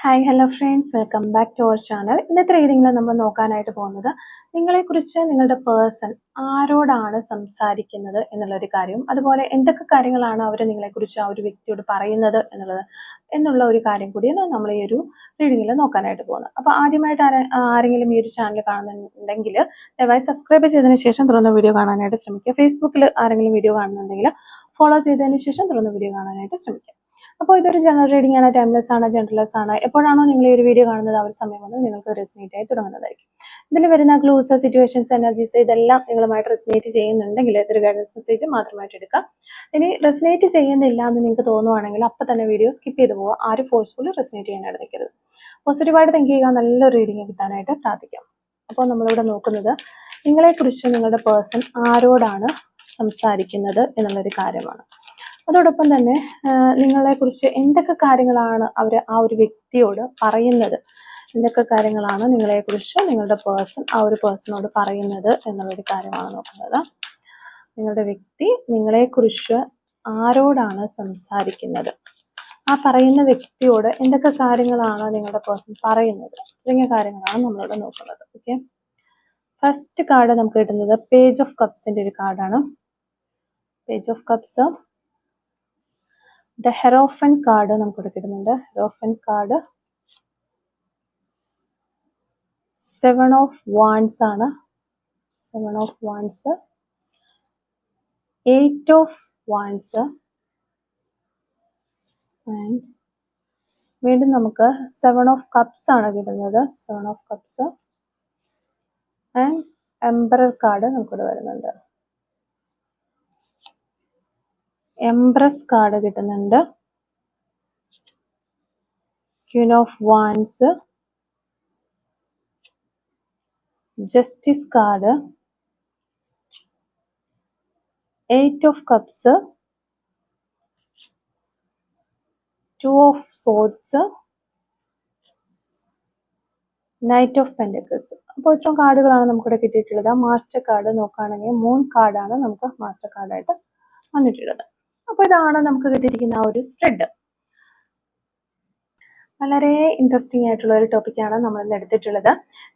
Hi hello friends, welcome back to our channel. ഇന്നത്തെ റീഡിങ്ങിൽ നമ്മൾ നോക്കാനായിട്ട് പോകുന്നത് നിങ്ങളെക്കുറിച്ച് നിങ്ങളുടെ പേഴ്സൺ ആരോടാണ് സംസാരിക്കുന്നത് എന്നുള്ളൊരു കാര്യം, അതുപോലെ എന്തൊക്കെ കാര്യങ്ങളാണ് അവർ നിങ്ങളെക്കുറിച്ച് ആ ഒരു വ്യക്തിയോട് പറയുന്നത് എന്നുള്ള ഒരു കാര്യം കൂടിയാണ് നമ്മൾ ഈ ഒരു റീഡിങ്ങിൽ നോക്കാനായിട്ട് പോകുന്നത്. അപ്പോൾ ആദ്യമായിട്ട് ആരെങ്കിലും ഈ ഒരു ചാനൽ കാണുന്നുണ്ടെങ്കിൽ ദയവായി സബ്സ്ക്രൈബ് ചെയ്തതിന് ശേഷം തുറന്ന വീഡിയോ കാണാനായിട്ട് ശ്രമിക്കുക. ഫേസ്ബുക്കിൽ ആരെങ്കിലും വീഡിയോ കാണുന്നുണ്ടെങ്കിൽ ഫോളോ ചെയ്തതിന് ശേഷം തുറന്ന വീഡിയോ കാണാനായിട്ട് ശ്രമിക്കുക. അപ്പോൾ ഇതൊരു ജനറൽ റീഡിംഗ് ആണ്, ടൈംലെസ് ആണ്, ജനറൽലെസ് ആണ്. എപ്പോഴാണോ നിങ്ങൾ ഈ ഒരു വീഡിയോ കാണുന്നത് ആ ഒരു സമയം വന്ന് നിങ്ങൾക്ക് റെസിനേറ്റ് ആയി തുടങ്ങുന്നതായിരിക്കും. ഇതിൽ വരുന്ന ക്ലൂസ്, സിറ്റുവേഷൻസ്, എനർജീസ് ഇതെല്ലാം നിങ്ങളുമായിട്ട് റെസിനേറ്റ് ചെയ്യുന്നുണ്ടെങ്കിൽ ഇതൊരു ഗൈഡൻസ് മെസ്സേജ് മാത്രമായിട്ട് എടുക്കാം. ഇനി റെസിനേറ്റ് ചെയ്യുന്നില്ല എന്ന് നിങ്ങൾക്ക് തോന്നുവാണെങ്കിൽ അപ്പം തന്നെ വീഡിയോ സ്കിപ്പ് ചെയ്ത് പോവുക. ആരും ഫോഴ്സ്ഫുള്ളി റെസിനേറ്റ് ചെയ്യാനായിട്ട് നിൽക്കരുത്. പോസിറ്റീവായിട്ട് തിങ്ക് ചെയ്യുക, നല്ലൊരു റീഡിംഗ് കിട്ടാനായിട്ട് പ്രാർത്ഥിക്കാം. അപ്പോൾ നമ്മളിവിടെ നോക്കുന്നത് നിങ്ങളെക്കുറിച്ച് നിങ്ങളുടെ പേഴ്സൺ ആരോടാണ് സംസാരിക്കുന്നത് എന്നുള്ളൊരു കാര്യമാണ്. അതോടൊപ്പം തന്നെ നിങ്ങളെക്കുറിച്ച് എന്തൊക്കെ കാര്യങ്ങളാണ് അവർ ആ ഒരു വ്യക്തിയോട് പറയുന്നത്, എന്തൊക്കെ കാര്യങ്ങളാണ് നിങ്ങളെക്കുറിച്ച് നിങ്ങളുടെ പേഴ്സൺ ആ ഒരു പേഴ്സണോട് പറയുന്നത് എന്നുള്ളൊരു കാര്യമാണ് നോക്കുന്നത്. നിങ്ങളുടെ വ്യക്തി നിങ്ങളെക്കുറിച്ച് ആരോടാണ് സംസാരിക്കുന്നത്, ആ പറയുന്ന വ്യക്തിയോട് എന്തൊക്കെ കാര്യങ്ങളാണ് നിങ്ങളുടെ പേഴ്സൺ പറയുന്നത് തുടങ്ങിയ കാര്യങ്ങളാണ് നമ്മളിവിടെ നോക്കുന്നത്. ഓക്കെ, ഫസ്റ്റ് കാർഡ് നമുക്ക് കിട്ടുന്നത് പേജ് ഓഫ് കപ്സിന്റെ ഒരു കാർഡാണ്. Page of cups, the hierophant card നമുക്ക് കിട്ടുന്നുണ്ട്. ഹെറോഫൻ കാർഡ് 7 ഓഫ് വാൻഡ്സ് ആണ്. 7 of wands, 8 of wands, and വീണ്ടും നമുക്ക് 7 ഓഫ് കപ്സ് ആണ് കിട്ടുന്നത്. 7 of cups and emperor card നമുക്കിവിടെ വരുന്നുണ്ട്. എംപ്രസ് കാർഡ് കിട്ടുന്നുണ്ട്. Queen of wands, justice card, 8 of cups, 2 of swords, knight of pentacles. അപ്പോൾ ഇത്രയും കാർഡുകളാണ് നമുക്കിവിടെ കിട്ടിയിട്ടുള്ളത്. മാസ്റ്റർ കാർഡ് നോക്കുകയാണെങ്കിൽ 3 കാർഡാണ് നമുക്ക് മാസ്റ്റർ കാർഡായിട്ട് വന്നിട്ടുള്ളത്. അപ്പോൾ ഇതാണ് നമുക്ക് കിട്ടിയിരിക്കുന്ന ആ ഒരു സ്പ്രെഡ്. വളരെ ഇൻട്രസ്റ്റിംഗ് ആയിട്ടുള്ള ഒരു ടോപ്പിക്കാണ് നമ്മൾ ഇന്ന് എടുത്തിട്ടുള്ളത്.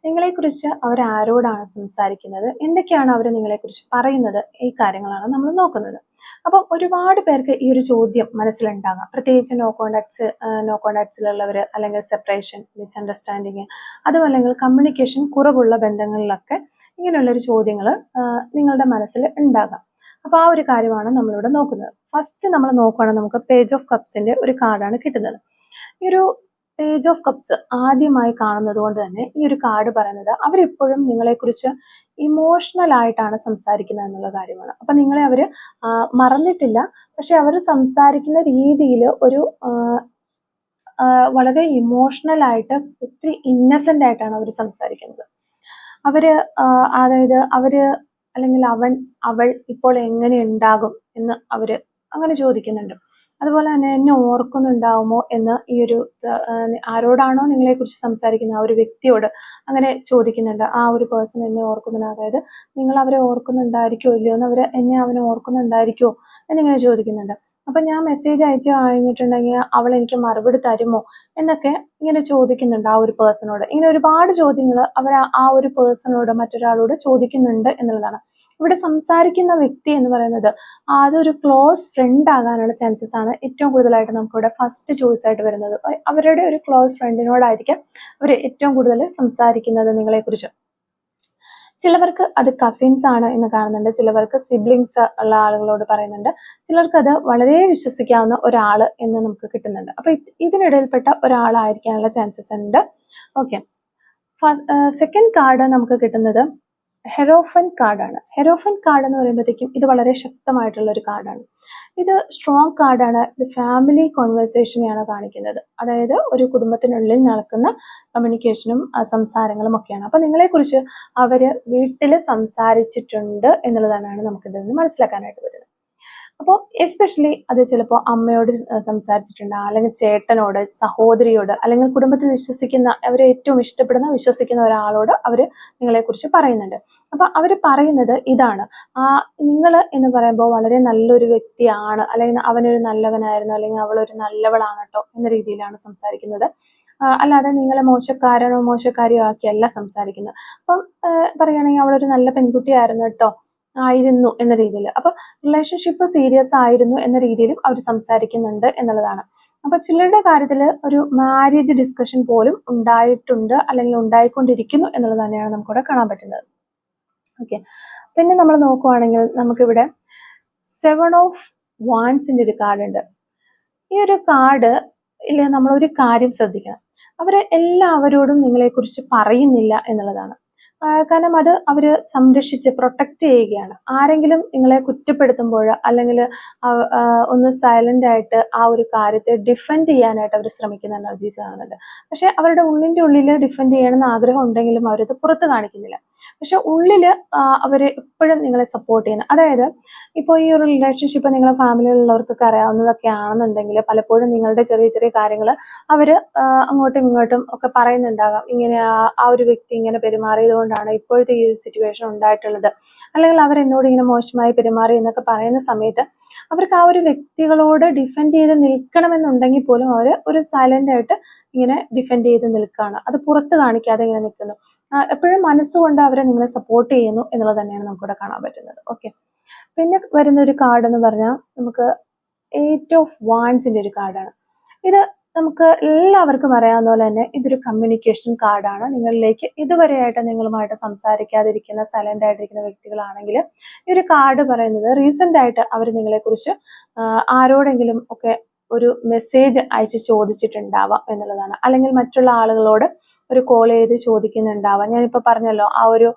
നിങ്ങളെക്കുറിച്ച് അവർ ആരോടാണ് സംസാരിക്കുന്നത്, എന്തൊക്കെയാണ് അവർ നിങ്ങളെക്കുറിച്ച് പറയുന്നത്, ഈ കാര്യങ്ങളാണ് നമ്മൾ നോക്കുന്നത്. അപ്പം ഒരുപാട് പേർക്ക് ഈ ഒരു ചോദ്യം മനസ്സിലുണ്ടാകാം, പ്രത്യേകിച്ച് നോ കോണ്ടാക്ട്സിലുള്ളവർ, അല്ലെങ്കിൽ സെപ്പറേഷൻ, മിസ്അണ്ടർസ്റ്റാൻഡിങ്, അതും അല്ലെങ്കിൽ കമ്മ്യൂണിക്കേഷൻ കുറവുള്ള ബന്ധങ്ങളിലൊക്കെ ഇങ്ങനെയുള്ളൊരു ചോദ്യങ്ങൾ നിങ്ങളുടെ മനസ്സിൽ ഉണ്ടാകാം. അപ്പോൾ ആ ഒരു കാര്യമാണ് നമ്മളിവിടെ നോക്കുന്നത്. ഫസ്റ്റ് നമ്മൾ നോക്കുകയാണെങ്കിൽ നമുക്ക് പേജ് ഓഫ് കപ്സിന്റെ ഒരു കാർഡാണ് കിട്ടുന്നത്. ഈ ഒരു പേജ് ഓഫ് കപ്സ് ആദ്യമായി കാണുന്നത് കൊണ്ട് തന്നെ ഈ ഒരു കാർഡ് പറയുന്നത് അവരെപ്പോഴും നിങ്ങളെക്കുറിച്ച് ഇമോഷണൽ ആയിട്ടാണ് സംസാരിക്കുന്നത് എന്നുള്ള കാര്യമാണ്. അപ്പൊ നിങ്ങളെ അവര് മറന്നിട്ടില്ല, പക്ഷെ അവർ സംസാരിക്കുന്ന രീതിയിൽ ഒരു വളരെ ഇമോഷണൽ ആയിട്ട് ഒത്തിരി ഇന്നസെന്റ് ആയിട്ടാണ് അവർ സംസാരിക്കുന്നത്. അതായത് അല്ലെങ്കിൽ അവൾ ഇപ്പോൾ എങ്ങനെ ഉണ്ടാകും എന്ന് അവര് അങ്ങനെ ചോദിക്കുന്നുണ്ട്. അതുപോലെ തന്നെ എന്നെ ഓർക്കുന്നുണ്ടാവുമോ എന്ന് ഈ ഒരു ആരോടാണോ നിങ്ങളെക്കുറിച്ച് സംസാരിക്കുന്ന ആ ഒരു വ്യക്തിയോട് അങ്ങനെ ചോദിക്കുന്നുണ്ട്. ആ ഒരു പേഴ്സൺ എന്നെ ഓർക്കുന്നുണ്ട്, അതായത് നിങ്ങൾ അവരെ ഓർക്കുന്നുണ്ടായിരിക്കോ ഇല്ലയോ എന്ന് അവനെ ഓർക്കുന്നുണ്ടായിരിക്കോ എന്നിങ്ങനെ ചോദിക്കുന്നുണ്ട്. അപ്പൊ ഞാൻ മെസ്സേജ് അയച്ചു കഴിഞ്ഞിട്ടുണ്ടെങ്കിൽ അവൾ എനിക്ക് മറുപടി തരുമോ എന്നൊക്കെ ഇങ്ങനെ ചോദിക്കുന്നുണ്ട് ആ ഒരു പേഴ്സണോട്. ഇങ്ങനെ ഒരുപാട് ചോദ്യങ്ങൾ അവർ ആ ഒരു പേഴ്സണോട്, മറ്റൊരാളോട് ചോദിക്കുന്നുണ്ട് എന്നുള്ളതാണ്. ഇവിടെ സംസാരിക്കുന്ന വ്യക്തി എന്ന് പറയുന്നത് അതൊരു ക്ലോസ് ഫ്രണ്ട് ആകാനുള്ള ചാൻസസ് ആണ് ഏറ്റവും കൂടുതലായിട്ട് നമുക്കിവിടെ ഫസ്റ്റ് ചോയ്സ് ആയിട്ട് വരുന്നത്. അവരുടെ ഒരു ക്ലോസ് ഫ്രണ്ടിനോടായിരിക്കും അവർ ഏറ്റവും കൂടുതൽ സംസാരിക്കുന്നത് നിങ്ങളെക്കുറിച്ച്. ചിലവർക്ക് അത് കസിൻസ് ആണ് എന്ന് കാണുന്നുണ്ട്, ചിലവർക്ക് സിബ്ലിങ്സ് ഉള്ള ആളുകളോട് പറയുന്നുണ്ട്, ചിലർക്ക് അത് വളരെ വിശ്വസിക്കാവുന്ന ഒരാള് എന്ന് നമുക്ക് കിട്ടുന്നുണ്ട്. അപ്പൊ ഇതിനിടയിൽപ്പെട്ട ഒരാളായിരിക്കാനുള്ള ചാൻസസ് ഉണ്ട്. ഓക്കെ, സെക്കൻഡ് കാർഡ് നമുക്ക് കിട്ടുന്നത് ഹെറോഫൻ കാർഡാണ്. ഹെറോഫൻ കാർഡ് എന്ന് പറയുമ്പോഴത്തേക്കും ഇത് വളരെ ശക്തമായിട്ടുള്ള ഒരു കാർഡാണ്. ഇത് സ്ട്രോങ് കാർഡാണ്. ഇത് ഫാമിലി കോൺവെർസേഷനെയാണ് കാണിക്കുന്നത്, അതായത് ഒരു കുടുംബത്തിനുള്ളിൽ നടക്കുന്ന കമ്മ്യൂണിക്കേഷനും സംസാരങ്ങളും ഒക്കെയാണ്. അപ്പൊ നിങ്ങളെക്കുറിച്ച് അവര് വീട്ടിൽ സംസാരിച്ചിട്ടുണ്ട് എന്നുള്ളതാണ് നമുക്കിതിൽ നിന്ന് മനസ്സിലാക്കാനായിട്ട് വരുന്നത്. അപ്പോൾ എസ്പെഷ്യലി അത് ചിലപ്പോൾ അമ്മയോട് സംസാരിച്ചിട്ടുണ്ടാകും, അല്ലെങ്കിൽ ചേട്ടനോട്, സഹോദരിയോട്, അല്ലെങ്കിൽ കുടുംബത്തിൽ വിശ്വസിക്കുന്ന, അവരെ ഏറ്റവും ഇഷ്ടപ്പെടുന്ന വിശ്വസിക്കുന്ന ഒരാളോട് അവര് നിങ്ങളെക്കുറിച്ച് പറയുന്നുണ്ട്. അപ്പൊ അവര് പറയുന്നത് ഇതാണ്, നിങ്ങൾ എന്ന് പറയുമ്പോൾ വളരെ നല്ലൊരു വ്യക്തിയാണ്, അല്ലെങ്കിൽ അവനൊരു നല്ലവനായിരുന്നു, അല്ലെങ്കിൽ അവളൊരു നല്ലവളാണ് കേട്ടോ എന്ന രീതിയിലാണ് സംസാരിക്കുന്നത്. അല്ലാതെ നിങ്ങളെ മോശക്കാരനോ മോശക്കാരിയോ ആക്കിയല്ല സംസാരിക്കുന്നത്. അപ്പം പറയുകയാണെങ്കിൽ അവളൊരു നല്ല പെൺകുട്ടിയായിരുന്നു കേട്ടോ, ആയിരുന്നു എന്ന രീതിയിൽ. അപ്പൊ റിലേഷൻഷിപ്പ് സീരിയസ് ആയിരുന്നു എന്ന രീതിയിലും അവർ സംസാരിക്കുന്നുണ്ട് എന്നുള്ളതാണ്. അപ്പൊ ചിലരുടെ കാര്യത്തിൽ ഒരു മാരേജ് ഡിസ്കഷൻ പോലും ഉണ്ടായിട്ടുണ്ട് അല്ലെങ്കിൽ ഉണ്ടായിക്കൊണ്ടിരിക്കുന്നു എന്നുള്ളത് തന്നെയാണ് നമുക്കിവിടെ കാണാൻ പറ്റുന്നത്. ഓക്കെ, പിന്നെ നമ്മൾ നോക്കുവാണെങ്കിൽ നമുക്കിവിടെ 7 ഓഫ് വാൻസിന്റെ ഒരു കാർഡ് ഉണ്ട്. ഈ ഒരു കാർഡ് നമ്മളൊരു കാര്യം ശ്രദ്ധിക്കണം, അവര് എല്ലാവരോടും നിങ്ങളെക്കുറിച്ച് പറയുന്നില്ല എന്നുള്ളതാണ്. കാരണം അത് അവര് സംരക്ഷിച്ച് പ്രൊട്ടക്റ്റ് ചെയ്യുകയാണ്. ആരെങ്കിലും നിങ്ങളെ കുറ്റപ്പെടുത്തുമ്പോൾ അല്ലെങ്കിൽ ഒന്ന് സൈലന്റ് ആയിട്ട് ആ ഒരു കാര്യത്തെ ഡിഫെൻഡ് ചെയ്യാനായിട്ട് അവർ ശ്രമിക്കുന്ന എനർജീസ് കാണുന്നുണ്ട്. പക്ഷെ അവരുടെ ഉള്ളിന്റെ ഉള്ളിൽ ഡിഫെൻഡ് ചെയ്യണമെന്ന് ആഗ്രഹം ഉണ്ടെങ്കിലും അവരത് പുറത്ത് കാണിക്കുന്നില്ല. പക്ഷെ ഉള്ളില് അവര് എപ്പോഴും നിങ്ങളെ സപ്പോർട്ട് ചെയ്യുന്നു. അതായത് ഇപ്പോൾ ഈ ഒരു റിലേഷൻഷിപ്പ് നിങ്ങളെ ഫാമിലിയിലുള്ളവർക്കൊക്കെ അറിയാവുന്നതൊക്കെ ആണെന്നുണ്ടെങ്കിൽ പലപ്പോഴും നിങ്ങളുടെ ചെറിയ ചെറിയ കാര്യങ്ങൾ അവര് അങ്ങോട്ടും ഇങ്ങോട്ടും ഒക്കെ പറയുന്നുണ്ടാകാം. ഇങ്ങനെ ആ ഒരു വ്യക്തി ഇങ്ങനെ പെരുമാറിയത് കൊണ്ടാണ് ഇപ്പോഴത്തെ ഈ ഒരു സിറ്റുവേഷൻ ഉണ്ടായിട്ടുള്ളത്, അല്ലെങ്കിൽ അവരെന്നോട് ഇങ്ങനെ മോശമായി പെരുമാറി എന്നൊക്കെ പറയുന്ന സമയത്ത് അവർക്ക് ആ ഒരു വ്യക്തികളോട് ഡിഫെൻഡ് ചെയ്ത് നിൽക്കണമെന്നുണ്ടെങ്കിൽ പോലും അവർ ഒരു സൈലന്റ് ആയിട്ട് ഇങ്ങനെ ഡിഫെൻഡ് ചെയ്ത് നിൽക്കുകയാണ്. അത് പുറത്ത് കാണിക്കാതെ ഇങ്ങനെ നിൽക്കുന്നു. എപ്പോഴും മനസ്സുകൊണ്ട് അവരെ നിങ്ങളെ സപ്പോർട്ട് ചെയ്യുന്നു എന്നുള്ളത് തന്നെയാണ് നമുക്കിവിടെ കാണാൻ പറ്റുന്നത്. ഓക്കെ, പിന്നെ വരുന്ന ഒരു കാർഡ് എന്ന് പറഞ്ഞാൽ നമുക്ക് 8 ഓഫ് വാൻസിന്റെ ഒരു കാർഡാണ്. ഇത് നമുക്ക് എല്ലാവർക്കും അറിയാവുന്ന പോലെ തന്നെ ഇതൊരു കമ്മ്യൂണിക്കേഷൻ കാർഡാണ്. നിങ്ങളിലേക്ക് ഇതുവരെയായിട്ട് നിങ്ങളുമായിട്ട് സംസാരിക്കാതിരിക്കുന്ന സൈലന്റ് ആയിട്ടിരിക്കുന്ന വ്യക്തികളാണെങ്കിൽ ഈ ഒരു കാർഡ് പറയുന്നത് റീസെന്റ് ആയിട്ട് അവർ നിങ്ങളെക്കുറിച്ച് ആരോടെങ്കിലും ഒക്കെ ഒരു മെസ്സേജ് അയച്ച് ചോദിച്ചിട്ടുണ്ടാവാം എന്നുള്ളതാണ്. അല്ലെങ്കിൽ മറ്റുള്ള ആളുകളോട് ഒരു കോൾ ചെയ്ത് ചോദിക്കുന്നുണ്ടാവാം. ഞാനിപ്പോൾ പറഞ്ഞല്ലോ, ആ ഒരു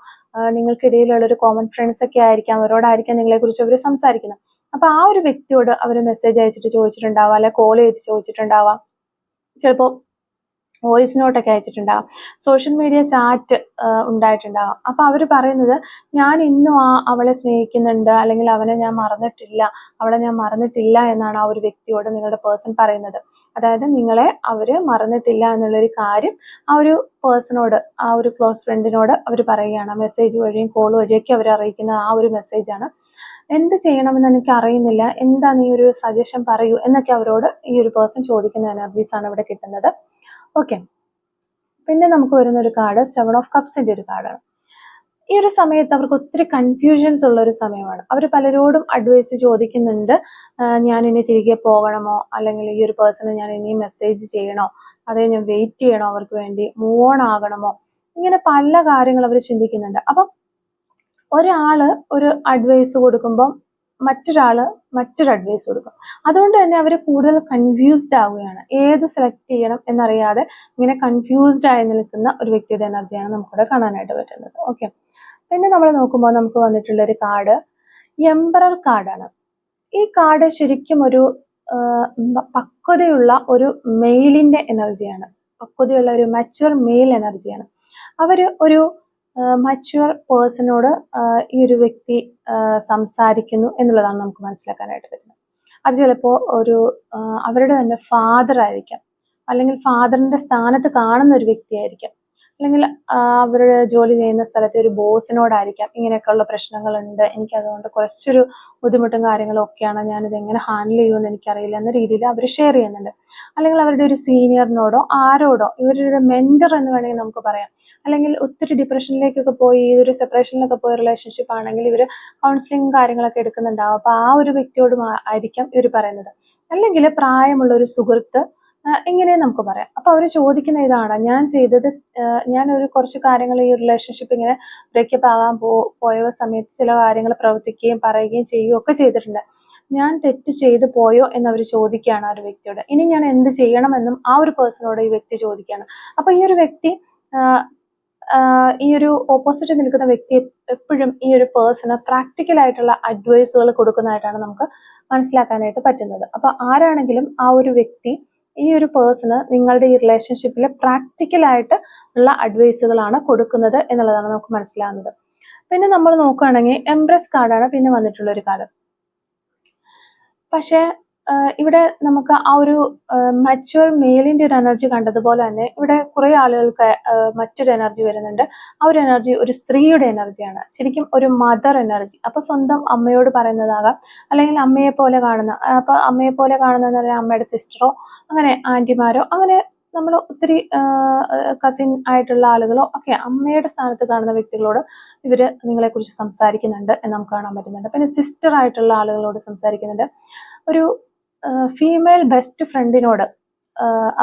നിങ്ങൾക്കിടയിലുള്ള ഒരു കോമൺ ഫ്രണ്ട്സ് ഒക്കെ ആയിരിക്കാം, അവരോടായിരിക്കാം നിങ്ങളെക്കുറിച്ച് അവർ സംസാരിക്കുന്നത്. അപ്പൊ ആ ഒരു വ്യക്തിയോട് അവർ മെസ്സേജ് അയച്ചിട്ട് ചോദിച്ചിട്ടുണ്ടാവാം, അല്ലെ കോൾ ചെയ്ത് ചോദിച്ചിട്ടുണ്ടാവാം, ചിലപ്പോൾ വോയിസ് നോട്ടൊക്കെ അയച്ചിട്ടുണ്ടാവാം, സോഷ്യൽ മീഡിയ ചാറ്റ് ഉണ്ടായിട്ടുണ്ടാവാം. അപ്പൊ അവർ പറയുന്നത് ഞാൻ ഇന്നും അവളെ സ്നേഹിക്കുന്നുണ്ട്, അല്ലെങ്കിൽ അവനെ ഞാൻ മറന്നിട്ടില്ല, അവളെ ഞാൻ മറന്നിട്ടില്ല എന്നാണ് ആ ഒരു വ്യക്തിയോട് നിങ്ങളുടെ പേഴ്സൺ പറയുന്നത്. അതായത് നിങ്ങളെ അവര് മറന്നിട്ടില്ല എന്നുള്ളൊരു കാര്യം ആ ഒരു പേഴ്സണോട്, ആ ഒരു ക്ലോസ് ഫ്രണ്ടിനോട് അവർ പറയുകയാണ്. മെസ്സേജ് വഴിയും കോൾ വഴിയൊക്കെ അവർ അറിയിക്കുന്ന ആ ഒരു മെസ്സേജാണ്. എന്ത് ചെയ്യണമെന്ന് എനിക്ക് അറിയുന്നില്ല, എന്താ നീ ഒരു സജഷൻ പറയൂ എന്നൊക്കെ അവരോട് ഈ ഒരു പേഴ്സൺ ചോദിക്കുന്ന എനർജീസ് ആണ് ഇവിടെ കിട്ടുന്നത്. ഓക്കെ, പിന്നെ നമുക്ക് വരുന്ന ഒരു കാർഡ് 7 ഓഫ് കപ്സിന്റെ ഒരു കാർഡാണ്. ഈ ഒരു സമയത്ത് അവർക്ക് ഒത്തിരി കൺഫ്യൂഷൻസ് ഉള്ള ഒരു സമയമാണ്. അവർ പലരോടും അഡ്വൈസ് ചോദിക്കുന്നുണ്ട്. ഞാൻ ഇനി തിരികെ പോകണമോ, അല്ലെങ്കിൽ ഈ ഒരു പേഴ്സണെ ഞാൻ ഇനി മെസ്സേജ് ചെയ്യണോ, അതേ ഞാൻ വെയിറ്റ് ചെയ്യണോ, അവർക്ക് വേണ്ടി മൂവ് ഓൺ ആകണമോ, ഇങ്ങനെ പല കാര്യങ്ങൾ അവർ ചിന്തിക്കുന്നുണ്ട്. അപ്പം ഒരാള് ഒരു അഡ്വൈസ് കൊടുക്കുമ്പോൾ മറ്റൊരാള് മറ്റൊരു അഡ്വൈസ് കൊടുക്കും. അതുകൊണ്ട് തന്നെ അവർ കൂടുതൽ കൺഫ്യൂസ്ഡ് ആവുകയാണ്. ഏത് സെലക്ട് ചെയ്യണം എന്നറിയാതെ ഇങ്ങനെ കൺഫ്യൂസ്ഡ് ആയി നിൽക്കുന്ന ഒരു വ്യക്തിയുടെ എനർജിയാണ് നമുക്കിവിടെ കാണാനായിട്ട് പറ്റുന്നത്. ഓക്കെ, പിന്നെ നമ്മൾ നോക്കുമ്പോൾ നമുക്ക് വന്നിട്ടുള്ള ഒരു കാർഡ് എംപറർ കാർഡാണ്. ഈ കാർഡ് ശരിക്കും ഒരു പക്വതയുള്ള ഒരു മെയിലിന്റെ എനർജിയാണ്. പക്വതയുള്ള ഒരു മച്വർ മെയിൽ എനർജിയാണ്. അവര് ഒരു മച്വർ പേഴ്സണോട് ഈ ഒരു വ്യക്തി സംസാരിക്കുന്നു എന്നുള്ളതാണ് നമുക്ക് മനസ്സിലാക്കാനായിട്ട് പറ്റുന്നത്. അത് ചിലപ്പോൾ ഒരു അവരുടെ തന്നെ ഫാദർ ആയിരിക്കാം, അല്ലെങ്കിൽ ഫാദറിന്റെ സ്ഥാനത്ത് കാണുന്ന ഒരു വ്യക്തിയായിരിക്കാം, അല്ലെങ്കിൽ അവരുടെ ജോലി ചെയ്യുന്ന സ്ഥലത്തെ ഒരു ബോസിനോടായിരിക്കാം ഇങ്ങനെയൊക്കെയുള്ള പ്രശ്നങ്ങളുണ്ട്, എനിക്ക് അതുകൊണ്ട് കുറച്ചൊരു ബുദ്ധിമുട്ടും കാര്യങ്ങളും ഒക്കെയാണ്, ഞാനിത് എങ്ങനെ ഹാൻഡിൽ ചെയ്യുമെന്ന് എനിക്കറിയില്ല എന്ന രീതിയിൽ അവർ ഷെയർ ചെയ്യുന്നുണ്ട്. അല്ലെങ്കിൽ അവരുടെ ഒരു സീനിയറിനോടോ ആരോടോ, ഇവരുടെ മെന്റർ എന്ന് വേണമെങ്കിൽ നമുക്ക് പറയാം. അല്ലെങ്കിൽ ഒത്തിരി ഡിപ്രഷനിലേക്കൊക്കെ പോയി ഒരു സെപ്പറേഷനിലൊക്കെ പോയ റിലേഷൻഷിപ്പ് ആണെങ്കിൽ ഇവർ കൗൺസിലിംഗ് കാര്യങ്ങളൊക്കെ എടുക്കുന്നുണ്ടാവും. അപ്പൊ ആ ഒരു വ്യക്തിയോടും ആയിരിക്കാം ഇവർ പറയുന്നത്. അല്ലെങ്കിൽ പ്രായമുള്ള ഒരു സുഹൃത്ത്, ഇങ്ങനെ നമുക്ക് പറയാം. അപ്പൊ അവർ ചോദിക്കുന്ന ഇതാണ്, ഞാൻ ചെയ്തത്, ഞാൻ ഒരു കുറച്ച് കാര്യങ്ങൾ ഈ റിലേഷൻഷിപ്പ് ഇങ്ങനെ ബ്രേക്കപ്പ് ആകാൻ പോയ സമയത്ത് ചില കാര്യങ്ങൾ പ്രവർത്തിക്കുകയും പറയുകയും ചെയ്യുകയും ഒക്കെ ചെയ്തിട്ടുണ്ട്. ഞാൻ തെറ്റ് ചെയ്തു പോയോ എന്നവർ ചോദിക്കുകയാണ് ആ ഒരു വ്യക്തിയോട്. ഇനി ഞാൻ എന്ത് ചെയ്യണമെന്നും ആ ഒരു പേഴ്സണോട് ഈ വ്യക്തി ചോദിക്കുകയാണ്. അപ്പൊ ഈ ഒരു വ്യക്തി ഈ ഒരു ഓപ്പോസിറ്റ് നിൽക്കുന്ന വ്യക്തി എപ്പോഴും ഈ ഒരു പേഴ്സണ് പ്രാക്ടിക്കൽ ആയിട്ടുള്ള അഡ്വൈസുകൾ കൊടുക്കുന്നതായിട്ടാണ് നമുക്ക് മനസ്സിലാക്കാനായിട്ട് പറ്റുന്നത്. അപ്പൊ ആരാണെങ്കിലും ആ ഒരു വ്യക്തി, ഈ ഒരു പേഴ്സണ് നിങ്ങളുടെ ഈ റിലേഷൻഷിപ്പിൽ പ്രാക്ടിക്കൽ ആയിട്ട് ഉള്ള അഡ്വൈസുകളാണ് കൊടുക്കുന്നത് എന്നുള്ളതാണ് നമുക്ക് മനസ്സിലാകുന്നത്. പിന്നെ നമ്മൾ നോക്കുകയാണെങ്കിൽ എംപ്രസ് കാർഡാണ് പിന്നെ വന്നിട്ടുള്ള ഒരു കാർഡ്. പക്ഷെ ഇവിടെ നമുക്ക് ആ ഒരു മച്വർ മെയിലിന്റെ ഒരു എനർജി കണ്ടതുപോലെ തന്നെ ഇവിടെ കുറെ ആളുകൾക്ക് മറ്റൊരു എനർജി വരുന്നുണ്ട്. ആ ഒരു എനർജി ഒരു സ്ത്രീയുടെ എനർജിയാണ്, ശരിക്കും ഒരു മദർ എനർജി. അപ്പൊ സ്വന്തം അമ്മയോട് പറയുന്നതാകാം, അല്ലെങ്കിൽ അമ്മയെ പോലെ കാണുന്ന, അപ്പൊ അമ്മയെ പോലെ കാണുന്നതെന്ന് പറഞ്ഞാൽ അമ്മയുടെ സിസ്റ്ററോ അങ്ങനെ ആന്റിമാരോ അങ്ങനെ നമ്മൾ ഒത്തിരി കസിൻ ആയിട്ടുള്ള ആളുകളോ ഒക്കെ അമ്മയുടെ സ്ഥാനത്ത് കാണുന്ന വ്യക്തികളോട് ഇവർ നിങ്ങളെക്കുറിച്ച് സംസാരിക്കുന്നുണ്ട് എന്ന് നമുക്ക് കാണാൻ പറ്റുന്നുണ്ട്. പിന്നെ സിസ്റ്റർ ആയിട്ടുള്ള ആളുകളോട് സംസാരിക്കുന്നുണ്ട്. ഒരു ഫീമെയിൽ ബെസ്റ്റ് ഫ്രണ്ടിനോട്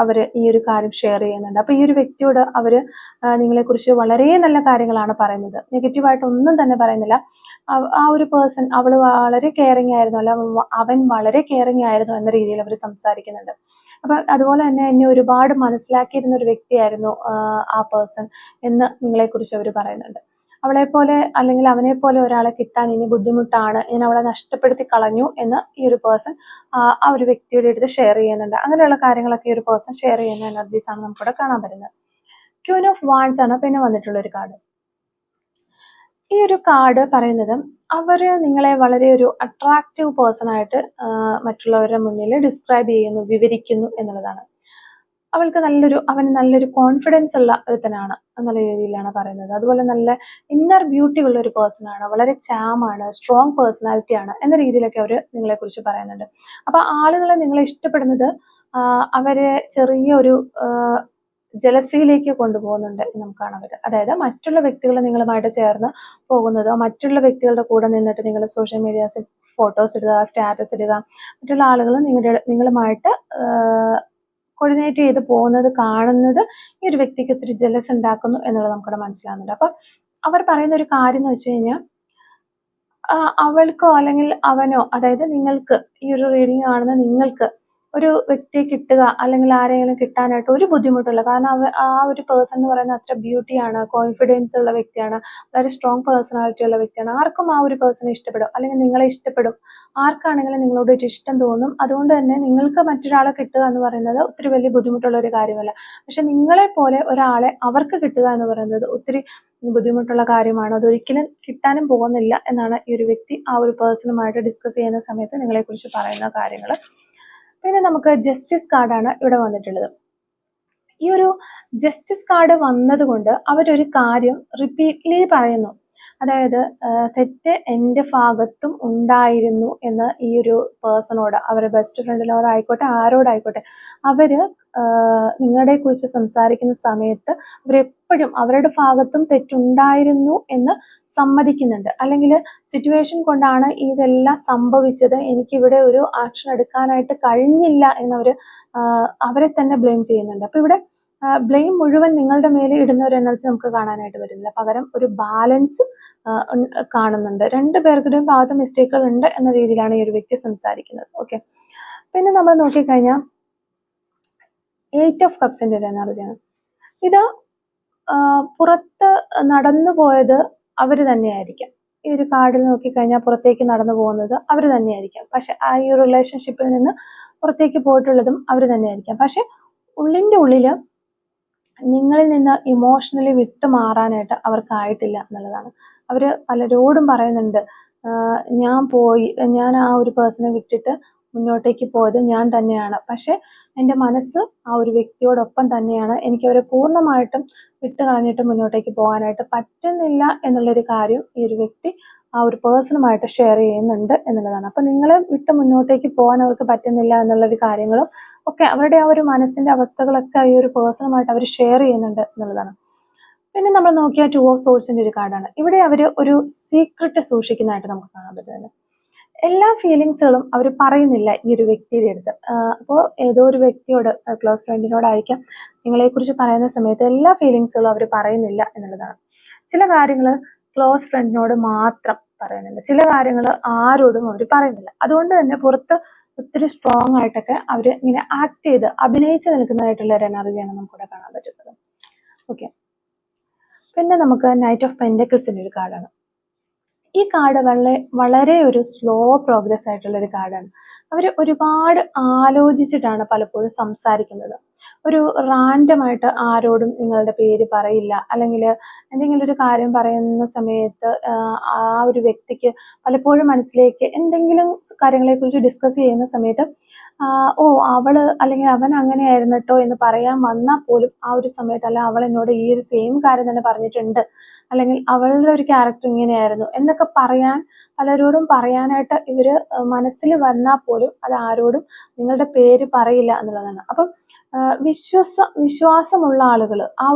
അവർ ഈ ഒരു കാര്യം ഷെയർ ചെയ്യുന്നുണ്ട്. അപ്പോൾ ഈ ഒരു വ്യക്തിയോട് അവർ നിങ്ങളെക്കുറിച്ച് വളരെ നല്ല കാര്യങ്ങളാണ് പറയുന്നത്. നെഗറ്റീവായിട്ട് ഒന്നും തന്നെ പറയുന്നില്ല. ആ ഒരു പേഴ്സൺ അവൾ വളരെ കെയറിങ് ആയിരുന്നു, അല്ല അവൻ വളരെ കെയറിങ് ആയിരുന്നു എന്ന രീതിയിൽ അവർ സംസാരിക്കുന്നുണ്ട്. അപ്പം അതുപോലെ തന്നെ എന്നെ ഒരുപാട് മനസ്സിലാക്കിയിരുന്ന ഒരു വ്യക്തിയായിരുന്നു ആ പേഴ്സൺ എന്ന് നിങ്ങളെക്കുറിച്ച് അവർ പറയുന്നുണ്ട്. അവളെപ്പോലെ അല്ലെങ്കിൽ അവനെപ്പോലെ ഒരാളെ കിട്ടാൻ ഇനി ബുദ്ധിമുട്ടാണ്, ഞാൻ അവളെ നഷ്ടപ്പെടുത്തി കളഞ്ഞു എന്ന് ഈ ഒരു പേഴ്സൺ ആ ഒരു വ്യക്തിയുടെ അടുത്ത് ഷെയർ ചെയ്യുന്നുണ്ട്. അങ്ങനെയുള്ള കാര്യങ്ങളൊക്കെ ഈ ഒരു പേഴ്സൺ ഷെയർ ചെയ്യുന്ന എനർജീസ് ആണ് നമുക്കിവിടെ കാണാൻ പറ്റുന്നത്. ക്യൂൻ ഓഫ് വാൻഡ്സ് ആണ് പിന്നെ വന്നിട്ടുള്ള ഒരു കാർഡ്. ഈ ഒരു കാർഡ് പറയുന്നത് അവര് നിങ്ങളെ വളരെ ഒരു അട്രാക്റ്റീവ് പേഴ്സൺ ആയിട്ട് മറ്റുള്ളവരുടെ മുന്നിൽ ഡിസ്ക്രൈബ് ചെയ്യുന്നു, വിവരിക്കുന്നു എന്നുള്ളതാണ്. അവന് നല്ലൊരു കോൺഫിഡൻസ് ഉള്ള ഒരുത്തനാണ് എന്നുള്ള രീതിയിലാണ് പറയുന്നത്. അതുപോലെ നല്ല ഇന്നർ ബ്യൂട്ടി ഉള്ള ഒരു പേഴ്സൺ ആണ്, വളരെ ചാമാണ്, സ്ട്രോങ് പേഴ്സണാലിറ്റി ആണ് എന്ന രീതിയിലൊക്കെ അവർ നിങ്ങളെക്കുറിച്ച് പറയുന്നുണ്ട്. അപ്പൊ ആളുകളെ നിങ്ങളെ ഇഷ്ടപ്പെടുന്നത് അവരെ ചെറിയൊരു ജലസിയിലേക്ക് കൊണ്ടുപോകുന്നുണ്ട് എന്ന് നമുക്ക് കാണാൻ പറ്റും. അതായത് മറ്റുള്ള വ്യക്തികൾ നിങ്ങളുമായിട്ട് ചേർന്ന് പോകുന്നതോ മറ്റുള്ള വ്യക്തികളുടെ കൂടെ നിന്നിട്ട് നിങ്ങൾ സോഷ്യൽ മീഡിയാസിൽ ഫോട്ടോസ് ഇടുക, സ്റ്റാറ്റസ് ഇടുക, മറ്റുള്ള ആളുകൾ നിങ്ങളുമായിട്ട് കോർഡിനേറ്റ് ചെയ്ത് പോകുന്നത് കാണുന്നത് ഈ ഒരു വ്യക്തിക്ക് ഒത്തിരി ജലസ് ഉണ്ടാക്കുന്നു എന്നുള്ളത് നമുക്കിവിടെ മനസ്സിലാകുന്നുണ്ട്. അപ്പൊ അവർ പറയുന്ന ഒരു കാര്യം എന്ന് വെച്ച് കഴിഞ്ഞാൽ അവൾക്കോ അല്ലെങ്കിൽ അവനോ, അതായത് നിങ്ങൾക്ക് ഈ ഒരു റീഡിങ് കാണുന്ന നിങ്ങൾക്ക് ഒരു വ്യക്തിയെ കിട്ടുക അല്ലെങ്കിൽ ആരെങ്കിലും കിട്ടാനായിട്ട് ഒരു ബുദ്ധിമുട്ടില്ല. കാരണം ആ ഒരു പേഴ്സൺ എന്ന് പറയുന്നത് അത്ര ബ്യൂട്ടിയാണ്, കോൺഫിഡൻസ് ഉള്ള വ്യക്തിയാണ്, വളരെ സ്ട്രോങ് പേഴ്സണാലിറ്റി ഉള്ള വ്യക്തിയാണ്. ആർക്കും ആ ഒരു പേഴ്സണെ ഇഷ്ടപ്പെടും, അല്ലെങ്കിൽ നിങ്ങളെ ഇഷ്ടപ്പെടും. ആർക്കാണെങ്കിലും നിങ്ങളോട് ഒരു ഇഷ്ടം തോന്നും. അതുകൊണ്ട് തന്നെ നിങ്ങൾക്ക് മറ്റൊരാളെ കിട്ടുക എന്ന് പറയുന്നത് ഒത്തിരി വലിയ ബുദ്ധിമുട്ടുള്ള ഒരു കാര്യമല്ല. പക്ഷെ നിങ്ങളെ പോലെ ഒരാളെ അവർക്ക് കിട്ടുക എന്ന് പറയുന്നത് ഒത്തിരി ബുദ്ധിമുട്ടുള്ള കാര്യമാണ്. അതൊരിക്കലും കിട്ടാനും പോകുന്നില്ല എന്നാണ് ഈ ഒരു വ്യക്തി ആ ഒരു പേഴ്സണുമായിട്ട് ഡിസ്കസ് ചെയ്യുന്ന സമയത്ത് നിങ്ങളെക്കുറിച്ച് പറയുന്ന കാര്യങ്ങൾ. പിന്നെ നമുക്ക് ജസ്റ്റിസ് കാർഡാണ് ഇവിടെ വന്നിട്ടുള്ളത്. ഈ ഒരു ജസ്റ്റിസ് കാർഡ് വന്നതുകൊണ്ട് അവരൊരു കാര്യം റിപ്പീറ്റ്ലി പറയുന്നു. അതായത് തെറ്റ് എൻ്റെ ഭാഗത്തും ഉണ്ടായിരുന്നു എന്ന് ഈ ഒരു പേഴ്സണോട്, അവരുടെ ബെസ്റ്റ് ഫ്രണ്ടിനോടായിക്കോട്ടെ ആരോടായിക്കോട്ടെ, അവര് നിങ്ങളെ കുറിച്ച് സംസാരിക്കുന്ന സമയത്ത് അവരെപ്പോഴും അവരുടെ ഭാഗത്തും തെറ്റുണ്ടായിരുന്നു എന്ന് സമ്മതിക്കുന്നുണ്ട്. അല്ലെങ്കിൽ സിറ്റുവേഷൻ കൊണ്ടാണ് ഇതെല്ലാം സംഭവിച്ചത്, എനിക്കിവിടെ ഒരു ആക്ഷൻ എടുക്കാനായിട്ട് കഴിഞ്ഞില്ല എന്നവർ അവരെ തന്നെ ബ്ലെയിം ചെയ്യുന്നുണ്ട്. അപ്പൊ ഇവിടെ ബ്ലെയിം മുഴുവൻ നിങ്ങളുടെ മേലെ ഇടുന്ന ഒരു എനർജി നമുക്ക് കാണാനായിട്ട് വരുന്നില്ല. പകരം ഒരു ബാലൻസ് കാണുന്നുണ്ട്. രണ്ടു പേർക്കുടെയും ഭാഗത്ത് മിസ്റ്റേക്കുകൾ ഉണ്ട് എന്ന രീതിയിലാണ് ഈ ഒരു വ്യക്തി സംസാരിക്കുന്നത്. ഓക്കെ, പിന്നെ നമ്മൾ നോക്കിക്കഴിഞ്ഞാൽ 8 ഓഫ് കപ്സിന്റെ ഒരു എനർജിയാണ് ഇത്. പുറത്ത് നടന്നു പോയത് അവർ തന്നെയായിരിക്കാം. ഈ ഒരു കാർഡിൽ നോക്കിക്കഴിഞ്ഞാൽ പുറത്തേക്ക് നടന്നു പോകുന്നത് അവർ തന്നെയായിരിക്കാം. പക്ഷെ ആ ഈ റിലേഷൻഷിപ്പിൽ നിന്ന് പുറത്തേക്ക് പോയിട്ടുള്ളതും അവർ തന്നെയായിരിക്കാം. പക്ഷെ ഉള്ളിൻ്റെ ഉള്ളിൽ നിങ്ങളിൽ നിന്ന് ഇമോഷണലി വിട്ടു മാറാനായിട്ട് അവർക്കായിട്ടില്ല എന്നുള്ളതാണ്. അവർ പലരോടും പറയുന്നുണ്ട്, ഞാൻ ആ ഒരു പേഴ്സണെ വിട്ടിട്ട് മുന്നോട്ടേക്ക് പോയത് ഞാൻ തന്നെയാണ്. പക്ഷെ എൻ്റെ മനസ്സ് ആ ഒരു വ്യക്തിയോടൊപ്പം തന്നെയാണ്. എനിക്ക് അവരെ പൂർണ്ണമായിട്ടും വിട്ട് കളഞ്ഞിട്ട് മുന്നോട്ടേക്ക് പോകാനായിട്ട് പറ്റുന്നില്ല എന്നുള്ളൊരു കാര്യം ഈ ഒരു വ്യക്തി ആ ഒരു പേഴ്സണുമായിട്ട് ഷെയർ ചെയ്യുന്നുണ്ട് എന്നുള്ളതാണ്. അപ്പൊ നിങ്ങളെ വിട്ട് മുന്നോട്ടേക്ക് പോകാൻ അവർക്ക് പറ്റുന്നില്ല എന്നുള്ളൊരു കാര്യങ്ങളും ഒക്കെ അവരുടെ ആ ഒരു മനസ്സിന്റെ അവസ്ഥകളൊക്കെ ഈ ഒരു പേഴ്സണുമായിട്ട് അവർ ഷെയർ ചെയ്യുന്നുണ്ട് എന്നുള്ളതാണ്. പിന്നെ നമ്മൾ നോക്കിയാൽ 2 ഓഫ് സോഴ്സിന്റെ ഒരു കാർഡാണ്. ഇവിടെ അവർ ഒരു സീക്രട്ട് സൂക്ഷിക്കുന്നതായിട്ട് നമുക്ക് കാണാൻ പറ്റുന്നത്. എല്ലാ ഫീലിങ്സുകളും അവർ പറയുന്നില്ല ഈ ഒരു വ്യക്തിയുടെ അടുത്ത്. അപ്പോൾ ഏതോ ഒരു വ്യക്തിയോട്, ക്ലോസ് ഫ്രണ്ടിനോടായിരിക്കാം, നിങ്ങളെക്കുറിച്ച് പറയുന്ന സമയത്ത് എല്ലാ ഫീലിങ്സുകളും അവർ പറയുന്നില്ല എന്നുള്ളതാണ്. ചില കാര്യങ്ങൾ ക്ലോസ് ഫ്രണ്ടിനോട് മാത്രം പറയുന്നുണ്ട്, ചില കാര്യങ്ങൾ ആരോടും അവർ പറയുന്നില്ല. അതുകൊണ്ട് തന്നെ പുറത്ത് ഒത്തിരി സ്ട്രോങ് ആയിട്ടൊക്കെ അവർ ഇങ്ങനെ ആക്ട് ചെയ്ത് അഭിനയിച്ച് നിൽക്കുന്നതായിട്ടുള്ള ഒരു എനർജിയാണ് നമുക്കിവിടെ കാണാൻ പറ്റുന്നത്. ഓക്കെ, പിന്നെ നമുക്ക് നൈറ്റ് ഓഫ് പെന്റക്കിൾസിന്റെ ഒരു കാർഡാണ്. ഈ കാർഡ് വളരെ ഒരു സ്ലോ പ്രോഗ്രസ് ആയിട്ടുള്ള ഒരു കാർഡാണ്. അവർ ഒരുപാട് ആലോചിച്ചിട്ടാണ് പലപ്പോഴും സംസാരിക്കുന്നത്. ഒരു റാൻഡമായിട്ട് ആരോടും നിങ്ങളുടെ പേര് പറയില്ല. അല്ലെങ്കിൽ എന്തെങ്കിലും ഒരു കാര്യം പറയുന്ന സമയത്ത് ആ ഒരു വ്യക്തിക്ക് പലപ്പോഴും മനസ്സിലേക്ക് എന്തെങ്കിലും കാര്യങ്ങളെക്കുറിച്ച് ഡിസ്കസ് ചെയ്യുന്ന സമയത്ത് അവള് അല്ലെങ്കിൽ അവൻ അങ്ങനെയായിരുന്നു കേട്ടോ എന്ന് പറയാൻ വന്നാൽ പോലും ആ ഒരു സമയത്ത്, അല്ല അവൾ എന്നോട് ഈ ഒരു സെയിം കാര്യം തന്നെ പറഞ്ഞിട്ടുണ്ട്, അല്ലെങ്കിൽ അവളുടെ ഒരു ക്യാരക്ടർ ഇങ്ങനെയായിരുന്നു എന്നൊക്കെ പലരോടും പറയാനായിട്ട് ഇവര് മനസ്സിൽ വന്നാൽ പോലും അത് ആരോടും നിങ്ങളുടെ പേര് പറയില്ല എന്നുള്ളതാണ്. അപ്പം വിശ്വാസമുള്ള ആളുകൾ,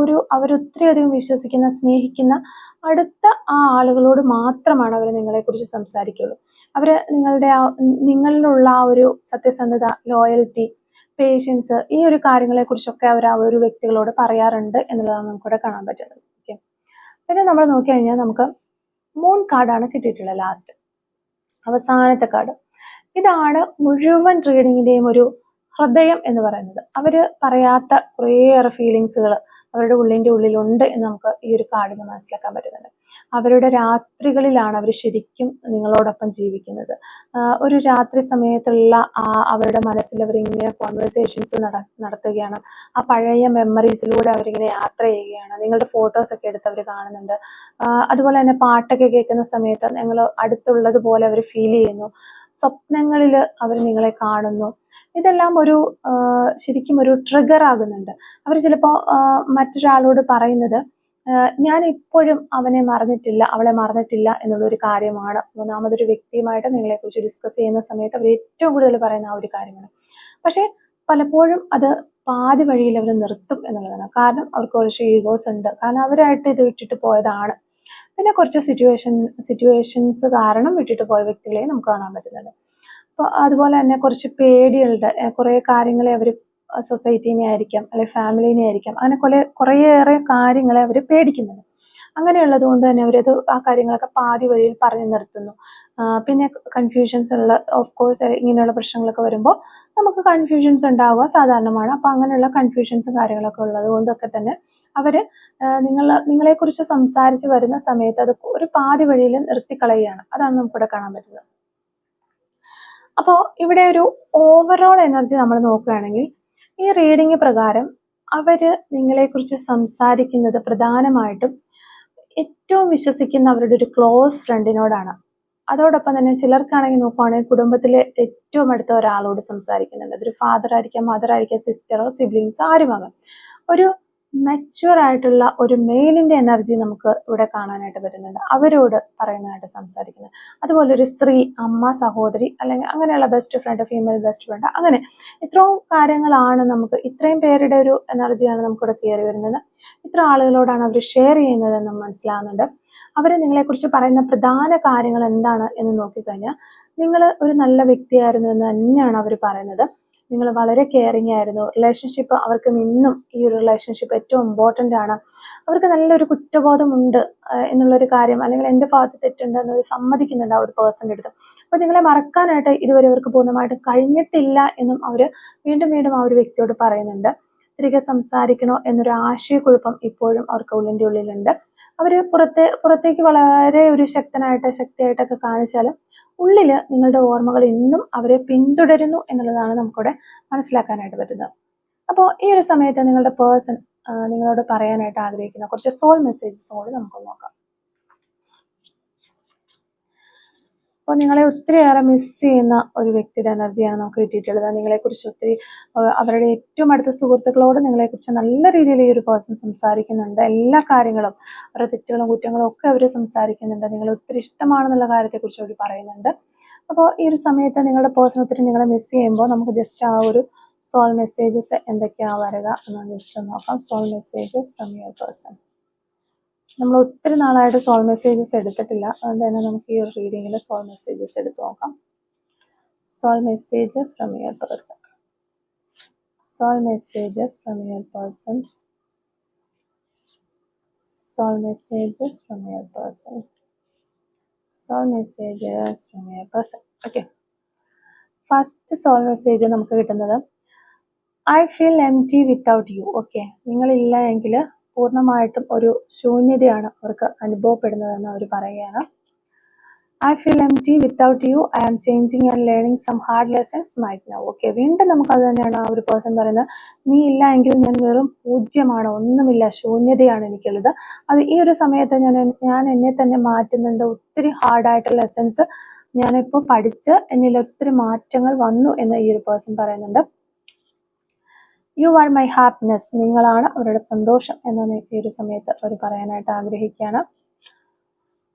അവരൊത്തിരിയധികം വിശ്വസിക്കുന്ന, സ്നേഹിക്കുന്ന അടുത്ത ആ ആളുകളോട് മാത്രമാണ് അവർ നിങ്ങളെക്കുറിച്ച് സംസാരിക്കുള്ളൂ. അവര് നിങ്ങളിലുള്ള ആ ഒരു സത്യസന്ധത, ലോയൽറ്റി, പേഷ്യൻസ്, ഈ ഒരു കാര്യങ്ങളെ കുറിച്ചൊക്കെ അവർ ആ ഒരു വ്യക്തികളോട് പറയാറുണ്ട് എന്നുള്ളതാണ് നമുക്കിവിടെ കാണാൻ പറ്റുന്നത്. ഓക്കെ, പിന്നെ നമ്മൾ നോക്കിക്കഴിഞ്ഞാൽ നമുക്ക് മൂൺ കാർഡാണ് കിട്ടിയിട്ടുള്ളത്. ലാസ്റ്റ് അവസാനത്തെ കാർഡ് ഇതാണ് മുഴുവൻ റീഡിങ്ങിന്റെയും ഒരു ഹൃദയം എന്ന് പറയുന്നത്. അവര് പറയാത്ത കുറേയേറെ ഫീലിങ്സുകൾ അവരുടെ ഉള്ളിലുണ്ട് എന്ന് നമുക്ക് ഈ ഒരു കാർഡിൽ നിന്ന് മനസ്സിലാക്കാൻ പറ്റുന്നുണ്ട്. അവരുടെ രാത്രികളിലാണ് അവർ ശരിക്കും നിങ്ങളോടൊപ്പം ജീവിക്കുന്നത്. ഒരു രാത്രി സമയത്തുള്ള അവരുടെ മനസ്സിൽ അവരിങ്ങനെ കോൺവെർസേഷൻസ് നടത്തുകയാണ്. ആ പഴയ മെമ്മറീസിലൂടെ അവരിങ്ങനെ യാത്ര ചെയ്യുകയാണ്. നിങ്ങളുടെ ഫോട്ടോസ് ഒക്കെ എടുത്ത് അവർ കാണുന്നുണ്ട്. അതുപോലെ തന്നെ പാട്ടൊക്കെ കേൾക്കുന്ന സമയത്ത് നിങ്ങൾ അടുത്തുള്ളത് പോലെ അവർ ഫീൽ ചെയ്യുന്നു. സ്വപ്നങ്ങളിൽ അവർ നിങ്ങളെ കാണുന്നു. ഇതെല്ലാം ശരിക്കും ഒരു ട്രിഗർ ആകുന്നുണ്ട്. അവർ ചിലപ്പോൾ മറ്റൊരാളോട് പറയുന്നത് ഞാൻ ഇപ്പോഴും അവനെ മറന്നിട്ടില്ല, അവളെ മറന്നിട്ടില്ല എന്നുള്ളൊരു കാര്യമാണ്. മൂന്നാമതൊരു വ്യക്തിയുമായിട്ട് നിങ്ങളെക്കുറിച്ച് ഡിസ്കസ് ചെയ്യുന്ന സമയത്ത് അവർ ഏറ്റവും കൂടുതൽ പറയുന്ന ആ ഒരു കാര്യമാണ്. പക്ഷെ പലപ്പോഴും അത് പാതി വഴിയിൽ അവർ നിർത്തും എന്നുള്ളതാണ്. കാരണം അവർക്ക് കുറച്ച് ഈഗോസ് ഉണ്ട്. കാരണം അവരായിട്ട് ഇത് വിട്ടിട്ട് പോയതാണ്. പിന്നെ കുറച്ച് സിറ്റുവേഷൻസ് കാരണം വിട്ടിട്ട് പോയ വ്യക്തികളെ നമുക്ക് കാണാൻ പറ്റുന്നുണ്ട്. അപ്പോൾ അതുപോലെ തന്നെ കുറച്ച് പേടികളുടെ കുറേ കാര്യങ്ങളെ അവർ സൊസൈറ്റീനെ ആയിരിക്കാം, അല്ലെങ്കിൽ ഫാമിലിനെ ആയിരിക്കാം, അങ്ങനെ കുറേയേറെ കാര്യങ്ങളെ അവർ പേടിക്കുന്നുണ്ട്. അങ്ങനെയുള്ളത് കൊണ്ട് തന്നെ അവരത് ആ കാര്യങ്ങളൊക്കെ പാതി വഴിയിൽ പറഞ്ഞു നിർത്തുന്നു. പിന്നെ കൺഫ്യൂഷൻസ് ഓഫ് കോഴ്സ് ഇങ്ങനെയുള്ള പ്രശ്നങ്ങളൊക്കെ വരുമ്പോൾ നമുക്ക് കൺഫ്യൂഷൻസ് ഉണ്ടാവുക സാധാരണമാണ്. അപ്പോൾ അങ്ങനെയുള്ള കൺഫ്യൂഷൻസും കാര്യങ്ങളൊക്കെ ഉള്ളത് കൊണ്ടൊക്കെ തന്നെ അവര് നിങ്ങളെക്കുറിച്ച് സംസാരിച്ച് വരുന്ന സമയത്ത് അത് ഒരു പാതി വഴിയിൽ നിർത്തിക്കളയുകയാണ്. അതാണ് നമുക്കിവിടെ കാണാൻ പറ്റുന്നത്. അപ്പോൾ ഇവിടെ ഒരു ഓവറോൾ എനർജി നമ്മൾ നോക്കുകയാണെങ്കിൽ ഈ റീഡിംഗ് പ്രകാരം അവര് നിങ്ങളെക്കുറിച്ച് സംസാരിക്കുന്നത് പ്രധാനമായിട്ടും ഏറ്റവും വിശ്വസിക്കുന്ന അവരുടെ ഒരു ക്ലോസ് ഫ്രണ്ടിനോടാണ്. അതോടൊപ്പം തന്നെ ചിലർക്കാണെങ്കിൽ നോക്കുകയാണെങ്കിൽ കുടുംബത്തിലെ ഏറ്റവും അടുത്ത ഒരാളോട് സംസാരിക്കുന്നുണ്ട്. അതൊരു ഫാദർ ആയിരിക്കാം, മദർ ആയിരിക്കാം, സിസ്റ്ററോ സിബ്ലിങ്സോ ആരുമാകാം. ഒരു മെച്യൂർ ആയിട്ടുള്ള ഒരു മെയിലിന്റെ എനർജി നമുക്ക് ഇവിടെ കാണാനായിട്ട് പറ്റുന്നുണ്ട്. അവരോട് പറയുന്നതായിട്ട് സംസാരിക്കുന്നത്. അതുപോലെ ഒരു സ്ത്രീ, അമ്മ, സഹോദരി, അല്ലെങ്കിൽ അങ്ങനെയുള്ള best friend, female best friend, അങ്ങനെ ഇത്രയും കാര്യങ്ങളാണ് നമുക്ക്, ഇത്രയും പേരുടെ ഒരു എനർജിയാണ് നമുക്കിവിടെ കയറി വരുന്നത്. ഇത്ര ആളുകളോടാണ് അവർ ഷെയർ ചെയ്യുന്നത് എന്ന് മനസ്സിലാവുന്നുണ്ട്. അവർ നിങ്ങളെക്കുറിച്ച് പറയുന്ന പ്രധാന കാര്യങ്ങൾ എന്താണ് എന്ന് നോക്കിക്കഴിഞ്ഞാൽ നിങ്ങൾ ഒരു നല്ല വ്യക്തിയായിരുന്നു എന്ന് തന്നെയാണ് അവർ പറയുന്നത്. നിങ്ങൾ വളരെ കെയറിങ് ആയിരുന്നു. റിലേഷൻഷിപ്പ് അവർക്ക് ഇന്നും ഈ ഒരു റിലേഷൻഷിപ്പ് ഏറ്റവും ഇമ്പോർട്ടൻ്റ് ആണ്. അവർക്ക് നല്ലൊരു കുറ്റബോധമുണ്ട് എന്നുള്ളൊരു കാര്യം, അല്ലെങ്കിൽ എൻ്റെ ഭാഗത്ത് തെറ്റുണ്ട് എന്നത് സമ്മതിക്കുന്നുണ്ട് ആ ഒരു പേഴ്സൻ്റെ അടുത്ത്. അപ്പോൾ നിങ്ങളെ മറക്കാനായിട്ട് ഇതുവരെ അവർക്ക് പൂർണ്ണമായിട്ടും കഴിഞ്ഞിട്ടില്ല എന്നും അവർ വീണ്ടും വീണ്ടും ആ ഒരു വ്യക്തിയോട് പറയുന്നുണ്ട്. തിരികെ സംസാരിക്കണോ എന്നൊരു ആശയക്കുഴപ്പം ഇപ്പോഴും അവർക്ക് ഉള്ളിലുണ്ട്. അവർ പുറത്തേക്ക് വളരെ ഒരു ശക്തിയായിട്ടൊക്കെ കാണിച്ചാലും ഉള്ളിൽ നിങ്ങളുടെ ഓർമ്മകൾ ഇന്നും അവരെ പിന്തുടരുന്നു എന്നുള്ളതാണ് നമുക്കിവിടെ മനസ്സിലാക്കാനായിട്ട് പറ്റുന്നത്. അപ്പോൾ ഈ ഒരു സമയത്ത് നിങ്ങളുടെ പേഴ്സൺ നിങ്ങളോട് പറയാനായിട്ട് ആഗ്രഹിക്കുന്ന കുറച്ച് സോൾ മെസ്സേജസ് കൂടി നമുക്ക് നോക്കാം. അപ്പോൾ നിങ്ങളെ ഒത്തിരിയേറെ മിസ് ചെയ്യുന്ന ഒരു വ്യക്തിയുടെ എനർജിയാണ് നമുക്ക് കിട്ടിയിട്ടുള്ളത്. നിങ്ങളെക്കുറിച്ച് ഒത്തിരി അവരുടെ ഏറ്റവും അടുത്ത സുഹൃത്തുക്കളോട് നിങ്ങളെക്കുറിച്ച് നല്ല രീതിയിൽ ഈ ഒരു പേഴ്സൺ സംസാരിക്കുന്നുണ്ട്. എല്ലാ കാര്യങ്ങളും, അവരുടെ തെറ്റുകളും കുറ്റങ്ങളും ഒക്കെ അവർ സംസാരിക്കുന്നുണ്ട്. നിങ്ങൾ ഒത്തിരി ഇഷ്ടമാണെന്നുള്ള കാര്യത്തെക്കുറിച്ച് അവർ പറയുന്നുണ്ട്. അപ്പോൾ ഈ ഒരു സമയത്ത് നിങ്ങളുടെ പേഴ്സൺ ഒത്തിരി നിങ്ങളെ മിസ് ചെയ്യുമ്പോൾ നമുക്ക് ജസ്റ്റ് ആ ഒരു സോൾ മെസ്സേജസ് എന്തൊക്കെയാണ് വരിക എന്ന് ജസ്റ്റ് നോക്കാം. Soul messages from your person. നമ്മൾ ഒത്തിരി നാളായിട്ട് സോൾ മെസ്സേജസ് എടുത്തിട്ടില്ല, അതുകൊണ്ട് തന്നെ നമുക്ക് ഈ ഒരു റീഡിങ്ങിൽ സോൾ മെസ്സേജസ് എടുത്ത് നോക്കാം. Soul messages from your person. Soul messages from your person. Soul messages from your person. Soul messages from your person. Okay, first soul message നമുക്ക് കിട്ടുന്നത് I feel empty without you. Okay, നിങ്ങളില്ല എങ്കിൽ പൂർണ്ണമായിട്ടും ഒരു ശൂന്യതയാണ് അവർക്ക് അനുഭവപ്പെടുന്നതെന്ന് അവർ പറയുകയാണ്. I feel empty without you. I am changing and learning some hard lessons right now. Okay, വീണ്ടും നമുക്ക് അത് തന്നെയാണ് ആ ഒരു പേഴ്സൺ പറയുന്നത്. നീ ഇല്ല എങ്കിൽ ഞാൻ വെറും പൂജ്യമാണ്, ഒന്നുമില്ല, ശൂന്യതയാണ് എനിക്കുള്ളത്. അത് ഈ ഒരു സമയത്ത് ഞാൻ എന്നെ തന്നെ മാറ്റുന്നുണ്ട്. ഒത്തിരി ഹാർഡായിട്ടുള്ള ലെസൺസ് ഞാനിപ്പോൾ പഠിച്ച് എന്നിൽ ഒത്തിരി മാറ്റങ്ങൾ വന്നു എന്ന് ഈ ഒരു പേഴ്സൺ പറയുന്നുണ്ട്. You are my happiness. നിങ്ങളാണ് അവരുടെ സന്തോഷം എന്ന് ഈ ഒരു സമയത്ത് അവർ പറയാനായിട്ട് ആഗ്രഹിക്കുകയാണ്.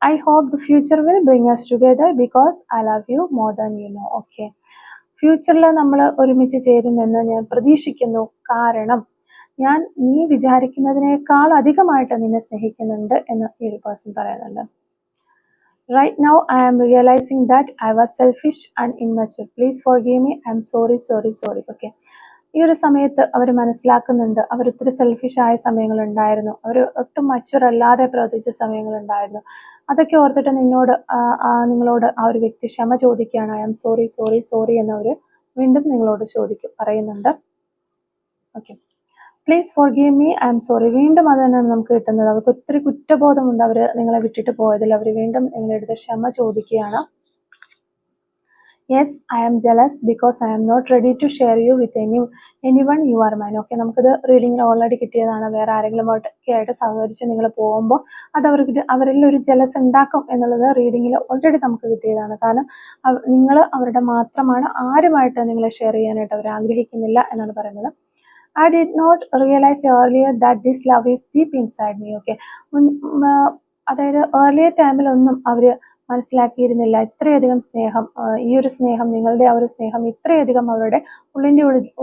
I hope the future will bring us together because I love you more than you know. Okay, ഫ്യൂച്ചറിൽ നമ്മൾ ഒരുമിച്ച് ചേരുമെന്ന് ഞാൻ പ്രതീക്ഷിക്കുന്നു. കാരണം ഞാൻ നീ വിചാരിക്കുന്നതിനേക്കാൾ അധികമായിട്ട് നിന്നെ സ്നേഹിക്കുന്നുണ്ട് എന്ന് ഈ ഒരു പേഴ്സൺ പറയുന്നുണ്ട്. Right now, I am realizing that I was selfish and immature. Please forgive me. I am sorry. Okay. ഈ ഒരു സമയത്ത് അവർ മനസ്സിലാക്കുന്നുണ്ട് അവർ ഒത്തിരി സെൽഫിഷ് ആയ സമയങ്ങളുണ്ടായിരുന്നു, അവർ ഒട്ടും മച്ചുവർ അല്ലാതെ പ്രവർത്തിച്ച സമയങ്ങളുണ്ടായിരുന്നു. അതൊക്കെ ഓർത്തിട്ട് നിങ്ങളോട് ആ ഒരു വ്യക്തി ക്ഷമ ചോദിക്കുകയാണ്. ഐ ആം സോറി എന്ന് അവർ വീണ്ടും നിങ്ങളോട് പറയുന്നുണ്ട്. Okay, please forgive me, I am sorry. വീണ്ടും അത് തന്നെയാണ് നമുക്ക് കിട്ടുന്നത്. അവർക്ക് ഒത്തിരി കുറ്റബോധമുണ്ട് അവർ നിങ്ങളെ വിട്ടിട്ട് പോയതിൽ. അവർ വീണ്ടും നിങ്ങളുടെ അടുത്ത് ക്ഷമ ചോദിക്കുകയാണ്. Yes, I am jealous because I am not ready to share you with anyone you are mine. Okay, നമുക്കിത് റീഡിങ്ങിൽ ഓൾറെഡി കിട്ടിയതാണ്. വേറെ ആരെങ്കിലും ഒക്കെ ആയിട്ട് സഹകരിച്ച് നിങ്ങൾ പോകുമ്പോൾ അത് അവരിൽ ഒരു ജലസ് ഉണ്ടാക്കും എന്നുള്ളത് റീഡിങ്ങിൽ ഓൾറെഡി നമുക്ക് കിട്ടിയതാണ്. കാരണം നിങ്ങൾ അവരുടെ മാത്രമാണ്, ആരുമായിട്ട് നിങ്ങളെ ഷെയർ ചെയ്യാനായിട്ട് അവർ ആഗ്രഹിക്കുന്നില്ല എന്നാണ് പറയുന്നത്. I did not realize earlier that this love is deep inside me. Okay, അതായത് ഏർലിയർ ടൈമിലൊന്നും അവർ മനസ്സിലാക്കിയിരുന്നില്ല ഇത്രയധികം സ്നേഹം, ഈ ഒരു സ്നേഹം, നിങ്ങളുടെ ആ ഒരു സ്നേഹം ഇത്രയധികം അവരുടെ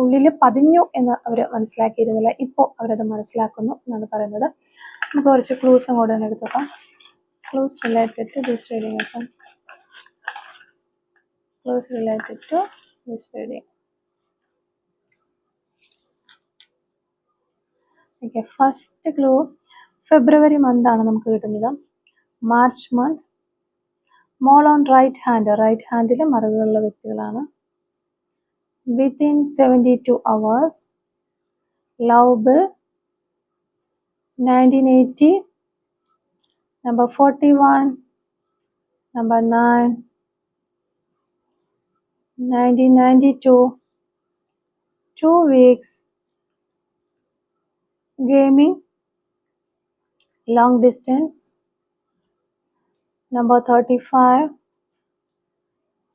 ഉള്ളിൽ പതിഞ്ഞു എന്ന് അവർ മനസ്സിലാക്കിയിരുന്നില്ല. ഇപ്പോൾ അവരത് മനസ്സിലാക്കുന്നു എന്നാണ് പറയുന്നത്. നമുക്ക് കുറച്ച് ക്ലൂസും കൂടെ ഒന്ന് എടുത്തോക്കാം. Clues related to this reading. Clues related to this reading. Okay, first clue February month ആണ് നമുക്ക് കിട്ടുന്നത്. March month. Mole on right ഹാൻഡിൽ മറുകുള്ള വ്യക്തികളാണ്. Within 72 hours. Love bill. 1980. Number 41. Number 9. 1992. 2 weeks. Gaming. Long distance. Number 35.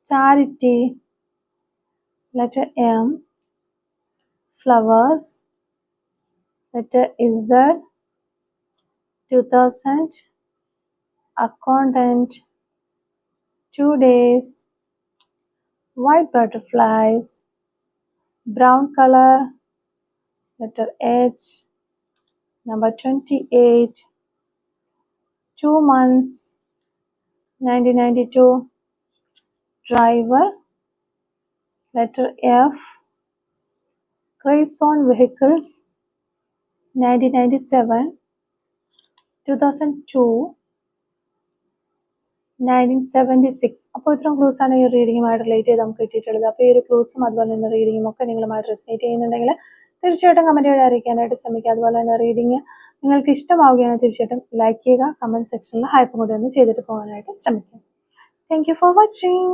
Charity. Letter M. Flowers. Letter Z. 2000. Accountant. 2 days. White butterflies. Brown color. Letter H. Number 28. 2 months. 1992. Driver. Letter F. Craze on vehicles. 1997. 2002. 1976. അപ്പോൾ ഇത്രയും clues ആണ് ഈ റീഡിങ്ങുമായിട്ട് relate ചെയ്ത് നമുക്ക് കിട്ടിയിട്ടുള്ളത്. അപ്പോൾ ഈ ഒരു ക്ലൂസും അതുപോലെ തന്നെ റീഡിങ്ങും ഒക്കെ നിങ്ങളുമായിട്ട് റെസനേറ്റ് ചെയ്യുന്നുണ്ടെങ്കിൽ തീർച്ചയായിട്ടും കമൻറ്റ് വഴി അറിയിക്കാനായിട്ട് ശ്രമിക്കുക. അതുപോലെ തന്നെ റീഡിങ് നിങ്ങൾക്ക് ഇഷ്ടമാവുകയാണെങ്കിൽ തീർച്ചയായിട്ടും ലൈക്ക് ചെയ്യുക, കമൻറ്റ് സെക്ഷനിൽ ഹൈപ്പും കൂടി ഒന്ന് ചെയ്തിട്ട് പോകാനായിട്ട് ശ്രമിക്കുക. Thank you for watching.